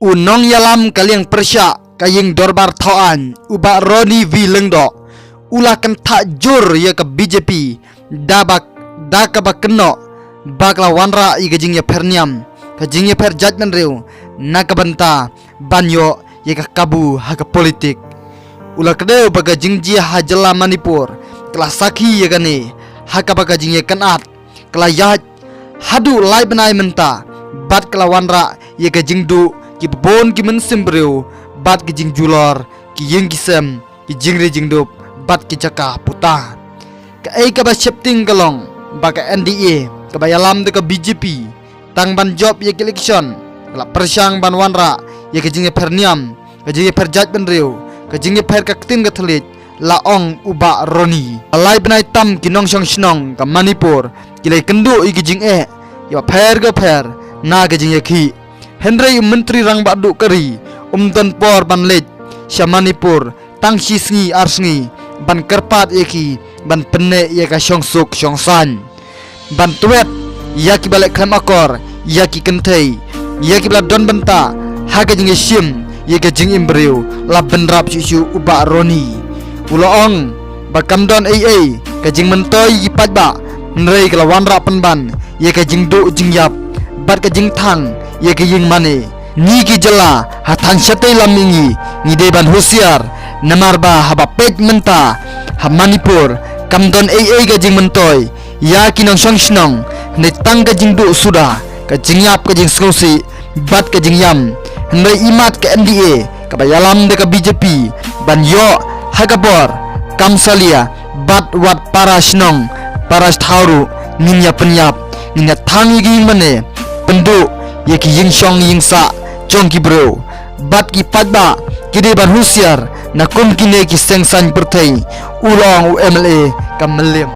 Unong yalam kaliang persya kaying dorbar thoan uba Roni V Lengdo ulah kan takjur ya ke BJP dabak dakabak keno bakla wanra i gajing ya perniam kajing ya per judgment reu nakabanta banyo ya ke kabu ha ke politik ulah kedeu baga jingji hajela Manipur kelas saki ya gane ha ka baga jing ya kanat kala ya hadu lai benai menta bat kala wanra ya ke jingdu ki bon ki men simbreu bat ki jing julor ki yeng kisem ki jingre jingdup bat ki caka puta ka ai ka ba shifting kalong ba ka NDA ka ba yalam de ka BJP tang ban job ye election la persyang ban wanra ye ka jing perniam ka jing per judgment reu ka jing per ka tin ka thlit la ong uba Roni alai benai tam ki nong shong shnong ka Manipur ki lai kendu i ki jing ya per na ka jing ki Henry Menteri Rang Badu Kari Tan Por ban lej Sya Manipur tang sisngi arsngi ban kerpat eki ban pene ye ka syongsuk syongsan ban tuet yaki balik klam akor yaki kentai yaki bala don benta haga jing sim ye ka jing imbreu la benrap susu uba Roni uloong bakam don ai ka jing mentoy yipat ba nrei kala wanra penban ye ka jing du jing yap bat ka jing thang ye ke ying mane ni ki jela hatang syate lamingi ni deban husiar namarba haba pej menta ha Manipur kamdon ai ga jing mentoy ya kinong song snong ne tang ga jing du suda ka jing yap ka jing skosi bat ka jing yam ne imat ka NDA ka bayalam de ka BJP ban yo hagabor kamsalia bat wat para snong paras thauru ninya penyap ninya thangi gi mane pendu ye ki ying shong ying sa chong ki bro bat ki padba kide ban husiar na kum kine ki sengsan perthai ulong MLA kam melim